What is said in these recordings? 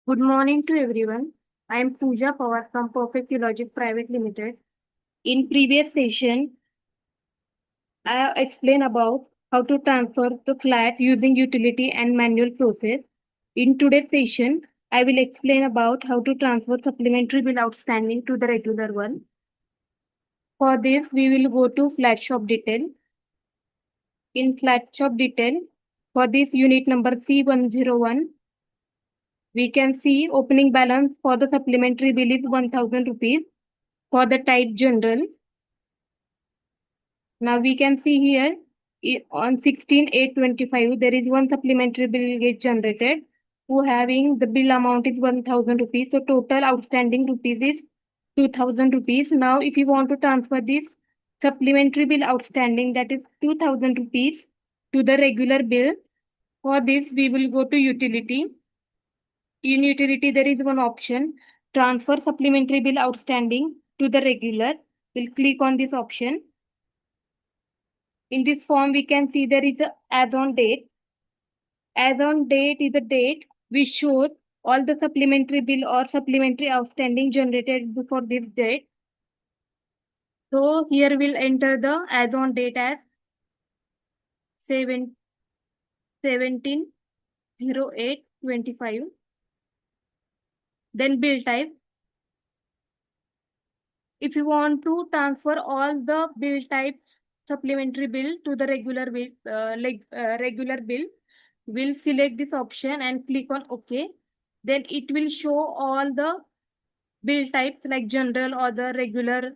Good morning to everyone. I am Pooja Pawar from Perfect Logic Private Limited. In previous session, I have explained about how to transfer the flat using utility and manual process. In today's session, I will explain about how to transfer supplementary bill outstanding to the regular one. For this, we will go to flat shop detail. In flat shop detail, for this unit number C101, we can see opening balance for the supplementary bill is 1000 rupees for the type general. Now we can see here on 16/8/25 there is one supplementary bill get generated who having the bill amount is 1000 rupees. So total outstanding rupees is 2000 rupees. Now if you want to transfer this supplementary bill outstanding that is 2000 rupees to the regular bill, for this we will go to utility. In utility there is one option transfer supplementary bill outstanding to the regular. We'll click on this option. In this form, we can see there is a as on date. As on date is the date which shows all the supplementary bill or supplementary outstanding generated before this date. So here we'll enter the as on date as 17/08/25. Then bill type. If you want to transfer all the bill types supplementary bill to the regular bill, regular bill, we'll select this option and click on OK. Then it will show all the bill types like general or the regular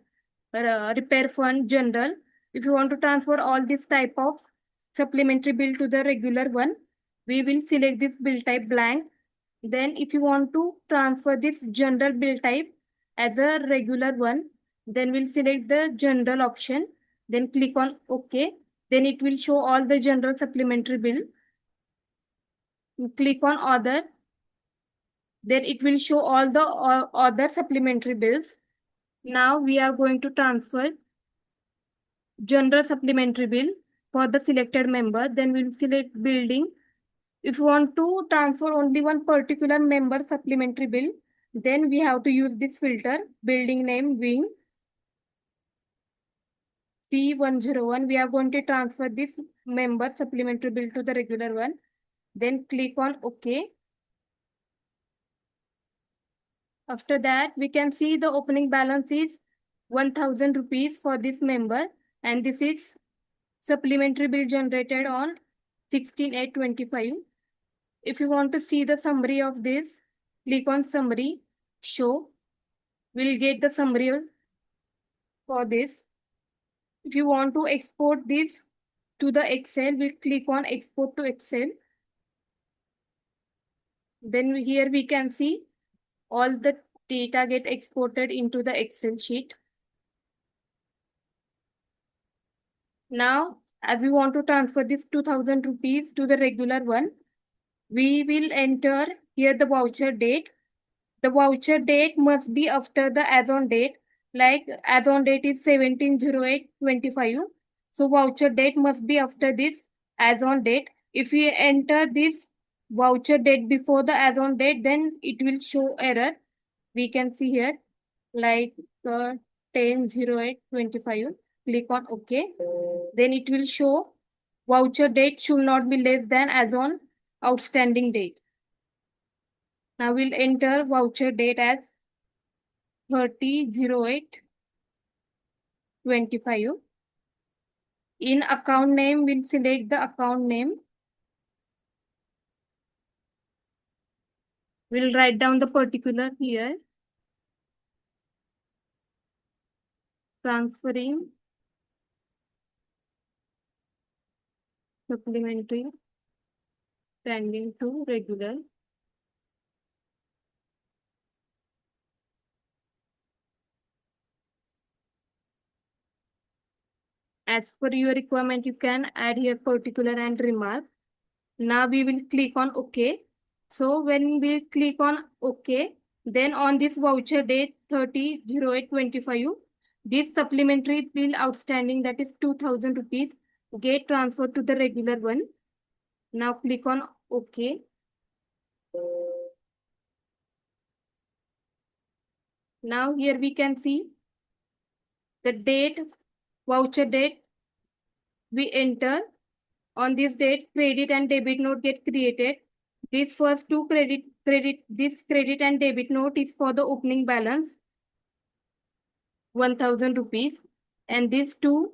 repair fund general. If you want to transfer all this type of supplementary bill to the regular one, we will select this bill type blank. Then if you want to transfer this general bill type as a regular one, then we'll select the general option, then click on OK. Then it will show all the general supplementary bill. Click on other. Then it will show all the other supplementary bills. Now we are going to transfer general supplementary bill for the selected member. Then we'll select building. If you want to transfer only one particular member supplementary bill, then we have to use this filter, building name wing C101. We are going to transfer this member supplementary bill to the regular one. Then click on OK. After that, we can see the opening balance is 1000 rupees for this member, and this is supplementary bill generated on 16/8/25. If you want to see the summary of this, click on summary, show. We'll get the summary for this. If you want to export this to the Excel, we'll click on export to Excel. Then here we can see all the data get exported into the Excel sheet. Now, as we want to transfer this 2000 rupees to the regular one, we will enter here the voucher date. The voucher date must be after the as on date. Like as on date is 17/08/25. So voucher date must be after this as on date. If we enter this voucher date before the as on date, then it will show error. We can see here like 10/08/25. Click on OK. Then it will show voucher date should not be less than as on outstanding date. Now we'll enter voucher date as 30/08/25. In account name, we'll select the account name. We'll write down the particular here. Transferring supplementary standing to regular. As per your requirement, you can add here particular and remark. Now we will click on OK. So when we click on OK, then on this voucher date 30/08/25, this supplementary bill outstanding that is 2000 rupees get transferred to the regular one. Now click on OK. Now here we can see the date, voucher date we enter. On this date, credit and debit note get created. This first two this credit and debit note is for the opening balance, 1000 rupees. And these two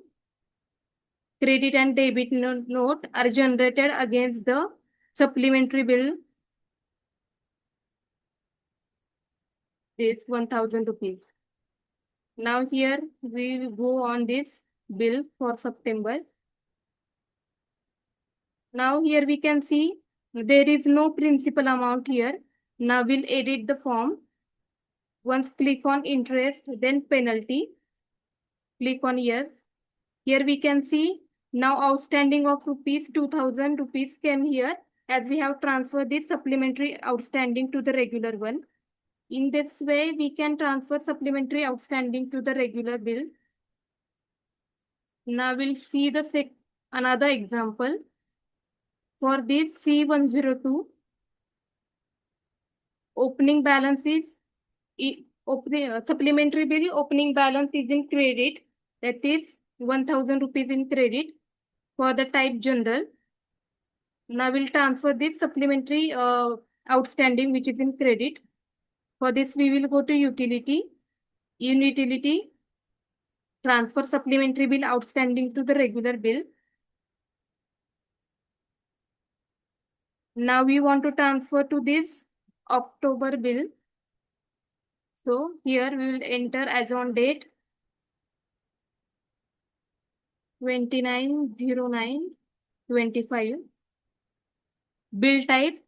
credit and debit note are generated against the supplementary bill, this 1000 rupees. Now here we will go on this bill for September. Now here we can see there is no principal amount here. Now we'll edit the form. Once click on interest, then penalty. Click on yes. Here we can see now outstanding of rupees 2000 rupees came here as we have transferred this supplementary outstanding to the regular one. In this way, we can transfer supplementary outstanding to the regular bill. Now we'll see the another example. For this C102, opening balance is supplementary bill opening balance is in credit, that is 1000 rupees in credit for the type general. Now we'll transfer this supplementary outstanding which is in credit. For this we will go to utility, in utility, transfer supplementary bill outstanding to the regular bill. Now we want to transfer to this October bill. So here we will enter as on date 29/09/25. Bill type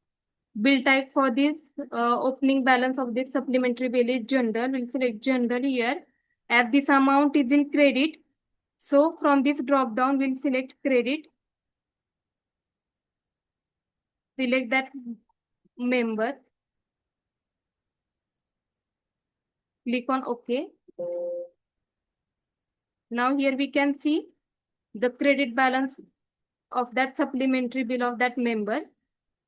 for this opening balance of this supplementary bill is general. We'll select general here. As this amount is in credit, so from this drop down we'll select credit. Select that member. Click on OK. Now here we can see the credit balance of that supplementary bill of that member.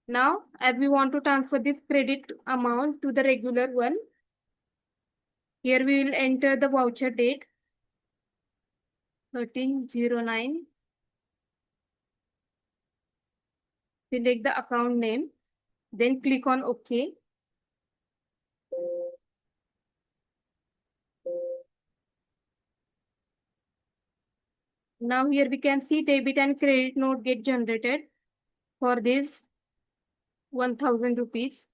Now, as we want to transfer this credit amount to the regular one, here we will enter the voucher date 13/09. Select the account name, then click on OK. Now here we can see debit and credit note get generated for this 1000 rupees.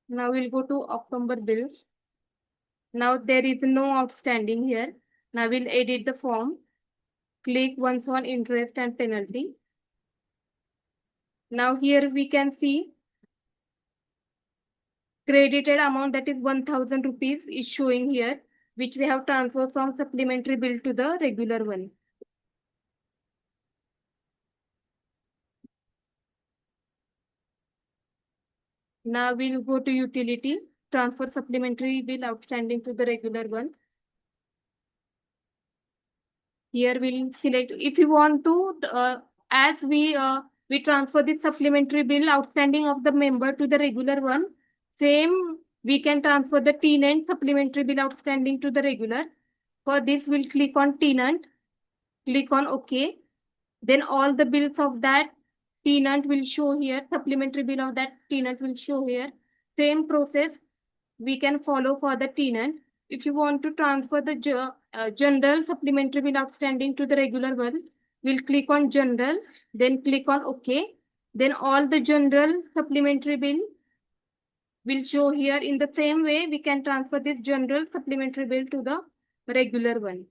Now we'll go to October bill. Now there is no outstanding here. Now we'll edit the form. Click once on interest and penalty. Now here we can see credited amount, that is 1000 rupees is showing here, which we have transferred from supplementary bill to the regular one. Now we'll go to utility, transfer supplementary bill outstanding to the regular one. Here we'll select, if you want to, as we transfer the supplementary bill outstanding of the member to the regular one, same we can transfer the tenant supplementary bill outstanding to the regular. For this, we'll click on tenant, click on OK. Then all the bills of that tenant will show here, supplementary bill of that tenant will show here. Same process we can follow for the tenant. If you want to transfer the general supplementary bill outstanding to the regular one, we'll click on general, then click on OK. Then all the general supplementary bill will show here. In the same way, we can transfer this general supplementary bill to the regular one.